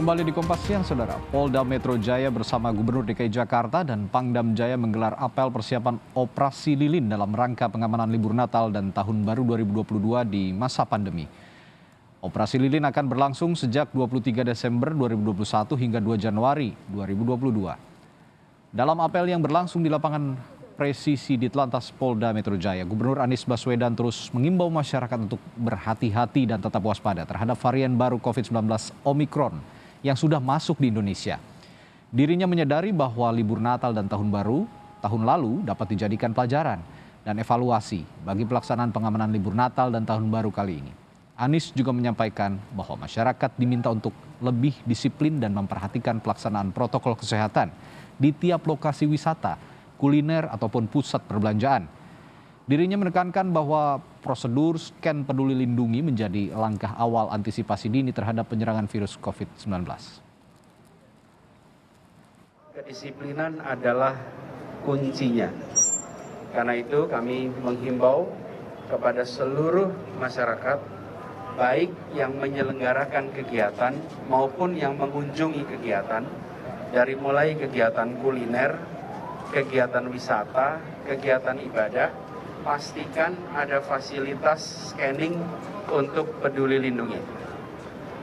Kembali di Kompas Siang, Saudara. Polda Metro Jaya bersama Gubernur DKI Jakarta dan Pangdam Jaya menggelar apel persiapan Operasi Lilin dalam rangka pengamanan libur Natal dan Tahun Baru 2022 di masa pandemi. Operasi Lilin akan berlangsung sejak 23 Desember 2021 hingga 2 Januari 2022. Dalam apel yang berlangsung di lapangan presisi Ditlantas Polda Metro Jaya, Gubernur Anies Baswedan terus mengimbau masyarakat untuk berhati-hati dan tetap waspada terhadap varian baru COVID-19 Omikron yang sudah masuk di Indonesia. Dirinya menyadari bahwa libur Natal dan Tahun Baru tahun lalu dapat dijadikan pelajaran dan evaluasi bagi pelaksanaan pengamanan libur Natal dan Tahun Baru kali ini. Anies juga menyampaikan bahwa masyarakat diminta untuk lebih disiplin dan memperhatikan pelaksanaan protokol kesehatan di tiap lokasi wisata, kuliner ataupun pusat perbelanjaan. Dirinya menekankan bahwa prosedur scan peduli lindungi menjadi langkah awal antisipasi dini terhadap penyerangan virus COVID-19. Kedisiplinan adalah kuncinya. Karena itu kami menghimbau kepada seluruh masyarakat, baik yang menyelenggarakan kegiatan maupun yang mengunjungi kegiatan, dari mulai kegiatan kuliner, kegiatan wisata, kegiatan ibadah, pastikan ada fasilitas scanning untuk peduli lindungi.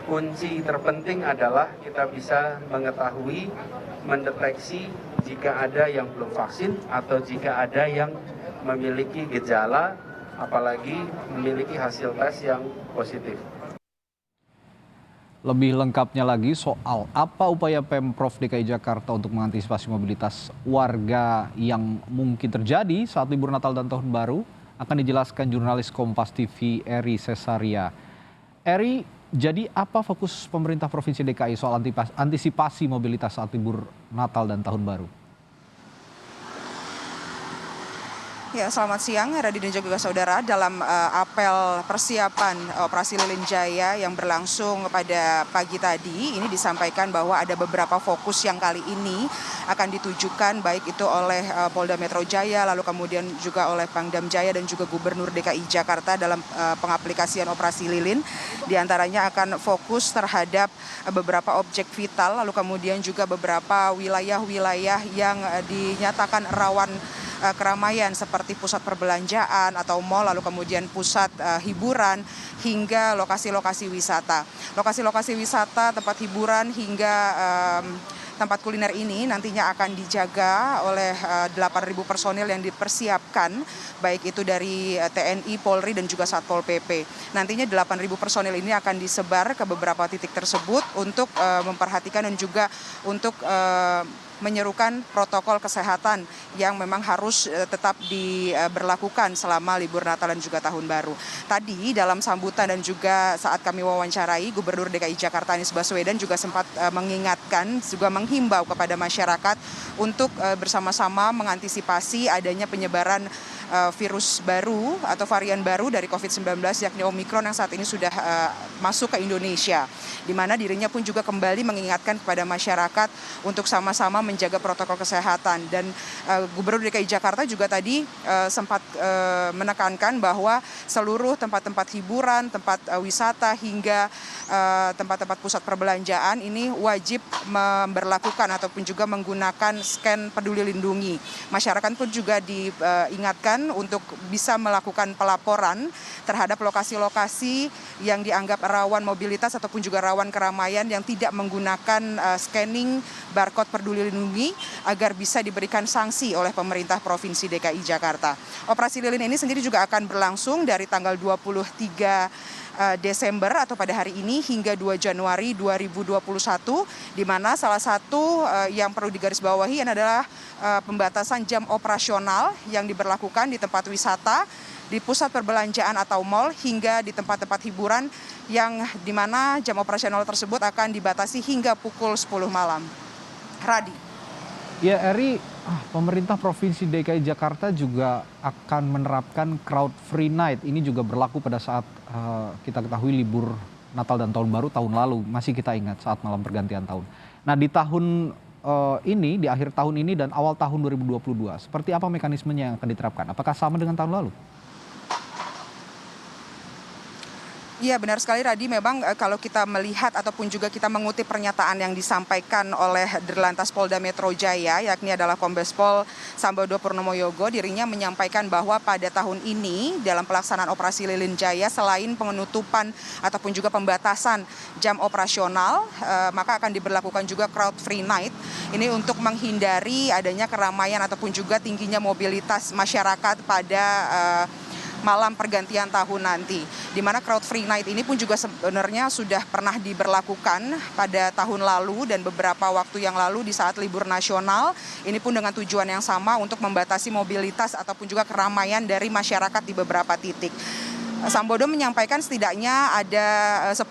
Kunci terpenting adalah kita bisa mengetahui, mendeteksi jika ada yang belum vaksin atau jika ada yang memiliki gejala, apalagi memiliki hasil tes yang positif. Lebih lengkapnya lagi soal apa upaya Pemprov DKI Jakarta untuk mengantisipasi mobilitas warga yang mungkin terjadi saat libur Natal dan Tahun Baru akan dijelaskan jurnalis Kompas TV Eri Cesaria. Eri, jadi apa fokus pemerintah Provinsi DKI soal antisipasi mobilitas saat libur Natal dan Tahun Baru? Ya, selamat siang Radi dan juga saudara. Dalam apel persiapan Operasi Lilin Jaya yang berlangsung pada pagi tadi, ini disampaikan bahwa ada beberapa fokus yang kali ini akan ditujukan baik itu oleh Polda Metro Jaya, lalu kemudian juga oleh Pangdam Jaya dan juga Gubernur DKI Jakarta dalam pengaplikasian Operasi Lilin. Di antaranya akan fokus terhadap beberapa objek vital, lalu kemudian juga beberapa wilayah-wilayah yang dinyatakan rawan keramaian seperti pusat perbelanjaan atau mal, lalu kemudian pusat hiburan hingga lokasi-lokasi wisata. Lokasi-lokasi wisata, tempat hiburan hingga tempat kuliner ini nantinya akan dijaga oleh 8.000 personil yang dipersiapkan, baik itu dari TNI, Polri, dan juga Satpol PP. Nantinya 8.000 personil ini akan disebar ke beberapa titik tersebut untuk memperhatikan dan juga untuk menyerukan protokol kesehatan yang memang harus tetap diberlakukan selama libur Natal dan juga Tahun Baru. Tadi dalam sambutan dan juga saat kami wawancarai, Gubernur DKI Jakarta Anies Baswedan juga sempat mengingatkan, juga menghimbau kepada masyarakat untuk bersama-sama mengantisipasi adanya penyebaran virus baru atau varian baru dari COVID-19 yakni Omikron yang saat ini sudah masuk ke Indonesia, di mana dirinya pun juga kembali mengingatkan kepada masyarakat untuk sama-sama menjaga protokol kesehatan. Dan Gubernur DKI Jakarta juga tadi sempat menekankan bahwa seluruh tempat-tempat hiburan, tempat wisata hingga tempat-tempat pusat perbelanjaan ini wajib memberlakukan ataupun juga menggunakan scan peduli lindungi. Masyarakat pun juga diingatkan untuk bisa melakukan pelaporan terhadap lokasi-lokasi yang dianggap rawan mobilitas ataupun juga rawan keramaian yang tidak menggunakan scanning barcode peduli lindungi agar bisa diberikan sanksi oleh pemerintah Provinsi DKI Jakarta. Operasi Lilin ini sendiri juga akan berlangsung dari tanggal 23 Desember atau pada hari ini hingga 2 Januari 2021, di mana salah satu yang perlu digarisbawahi adalah pembatasan jam operasional yang diberlakukan di tempat wisata, di pusat perbelanjaan atau mal hingga di tempat-tempat hiburan yang di mana jam operasional tersebut akan dibatasi hingga pukul 10 malam. Radi. Ya, Eri, pemerintah Provinsi DKI Jakarta juga akan menerapkan crowd free night. Ini juga berlaku pada saat kita ketahui libur Natal dan Tahun Baru tahun lalu. Masih kita ingat saat malam pergantian tahun. Nah, di tahun ini, di akhir tahun ini dan awal tahun 2022, seperti apa mekanismenya yang akan diterapkan? Apakah sama dengan tahun lalu? Iya benar sekali Radi, memang kalau kita melihat ataupun juga kita mengutip pernyataan yang disampaikan oleh Dirlantas Polda Metro Jaya, yakni adalah Kombes Pol Sambodo Purnomo Yogo, dirinya menyampaikan bahwa pada tahun ini dalam pelaksanaan operasi Lilin Jaya selain penutupan ataupun juga pembatasan jam operasional, maka akan diberlakukan juga crowd free night. Ini untuk menghindari adanya keramaian ataupun juga tingginya mobilitas masyarakat pada malam pergantian tahun nanti. Di mana crowd free night ini pun juga sebenarnya sudah pernah diberlakukan pada tahun lalu dan beberapa waktu yang lalu di saat libur nasional. Ini pun dengan tujuan yang sama untuk membatasi mobilitas ataupun juga keramaian dari masyarakat di beberapa titik. Sambodo menyampaikan setidaknya ada 10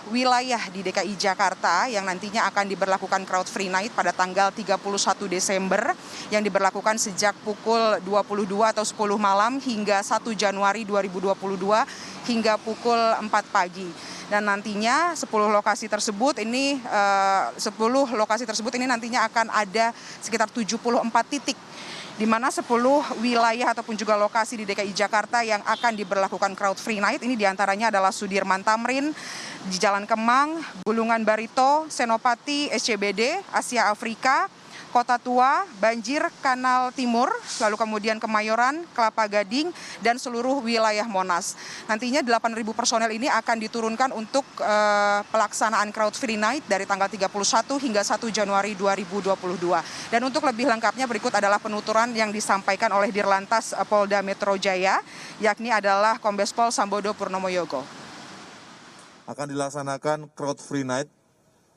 wilayah di DKI Jakarta yang nantinya akan diberlakukan crowd free night pada tanggal 31 Desember yang diberlakukan sejak pukul 22 atau 10 malam hingga 1 Januari 2022 hingga pukul 4 pagi. Dan nantinya 10 lokasi tersebut ini nantinya akan ada sekitar 74 titik, di mana 10 wilayah ataupun juga lokasi di DKI Jakarta yang akan diberlakukan crowd free night. Ini diantaranya adalah Sudirman Tamrin, di Jalan Kemang, Bulungan Barito, Senopati, SCBD, Asia Afrika, Kota Tua, Banjir, Kanal Timur, lalu kemudian Kemayoran, Kelapa Gading, dan seluruh wilayah Monas. Nantinya 8.000 personel ini akan diturunkan untuk pelaksanaan crowd free night dari tanggal 31 hingga 1 Januari 2022. Dan untuk lebih lengkapnya berikut adalah penuturan yang disampaikan oleh Dirlantas Polda Metro Jaya, yakni adalah Kombes Pol Sambodo Purnomo Yogo. Akan dilaksanakan crowd free night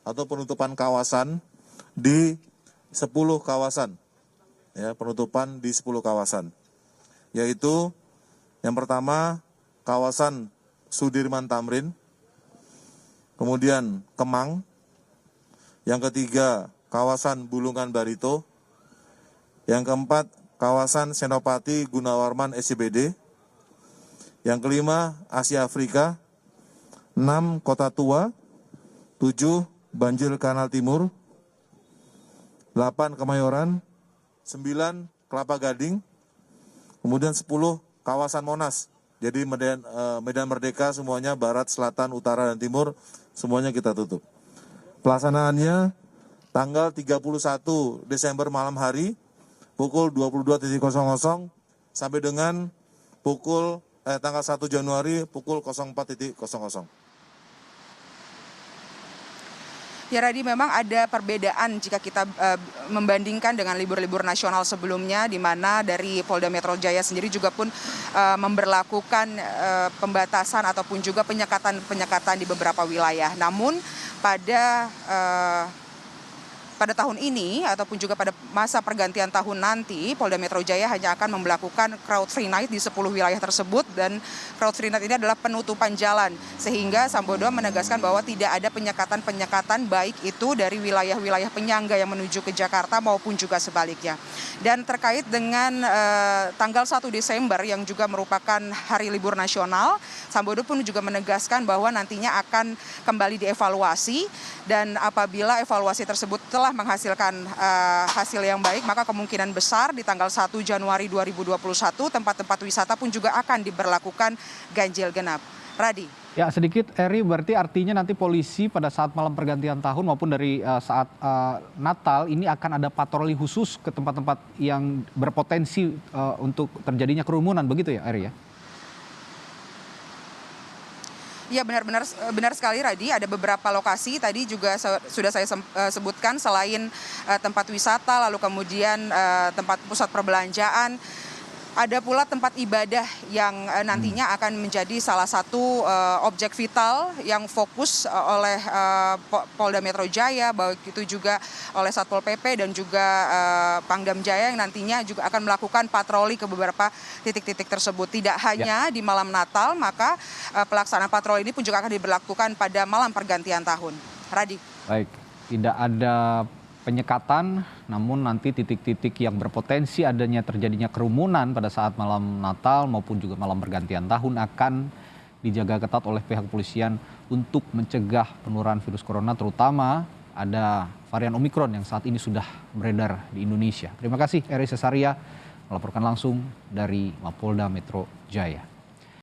atau penutupan kawasan di 10 kawasan, ya, penutupan di 10 kawasan, yaitu yang pertama kawasan Sudirman Tamrin, kemudian Kemang, yang ketiga kawasan Bulungan Barito, yang keempat kawasan Senopati Gunawarman SCBD, yang kelima Asia Afrika, 6 Kota Tua, 7 Banjir Kanal Timur, 8 Kemayoran, 9 Kelapa Gading, kemudian 10 kawasan Monas. Jadi Medan Merdeka semuanya barat, selatan, utara, dan timur semuanya kita tutup. Pelaksanaannya tanggal 31 Desember malam hari pukul 22.00 sampai dengan tanggal 1 Januari pukul 04.00. Ya Radi, memang ada perbedaan jika kita membandingkan dengan libur-libur nasional sebelumnya, di mana dari Polda Metro Jaya sendiri juga pun memberlakukan pembatasan ataupun juga penyekatan di beberapa wilayah. Namun pada tahun ini ataupun juga pada masa pergantian tahun nanti, Polda Metro Jaya hanya akan melakukan crowd free night di 10 wilayah tersebut, dan crowd free night ini adalah penutupan jalan, sehingga Sambodo menegaskan bahwa tidak ada penyekatan baik itu dari wilayah-wilayah penyangga yang menuju ke Jakarta maupun juga sebaliknya. Dan terkait dengan tanggal 1 Desember yang juga merupakan hari libur nasional, Sambodo pun juga menegaskan bahwa nantinya akan kembali dievaluasi, dan apabila evaluasi tersebut telah menghasilkan hasil yang baik, maka kemungkinan besar di tanggal 1 Januari 2021 tempat-tempat wisata pun juga akan diberlakukan ganjil genap. Radi. Ya sedikit Eri, berarti artinya nanti polisi pada saat malam pergantian tahun maupun dari saat Natal ini akan ada patroli khusus ke tempat-tempat yang berpotensi untuk terjadinya kerumunan, begitu ya Eri ya? Ya benar sekali Radi, ada beberapa lokasi tadi juga sudah saya sebutkan, selain tempat wisata, lalu kemudian tempat pusat perbelanjaan, ada pula tempat ibadah yang nantinya akan menjadi salah satu objek vital yang fokus oleh Polda Metro Jaya, baik itu juga oleh Satpol PP dan juga Pangdam Jaya yang nantinya juga akan melakukan patroli ke beberapa titik-titik tersebut. Tidak hanya di malam Natal, maka pelaksanaan patroli ini pun juga akan diberlakukan pada malam pergantian tahun. Radi. Baik, tidak ada penyekatan, namun nanti titik-titik yang berpotensi adanya terjadinya kerumunan pada saat malam Natal maupun juga malam pergantian tahun akan dijaga ketat oleh pihak kepolisian untuk mencegah penularan virus corona, terutama ada varian Omikron yang saat ini sudah beredar di Indonesia. Terima kasih Eri Cesaria melaporkan langsung dari Mapolda Metro Jaya.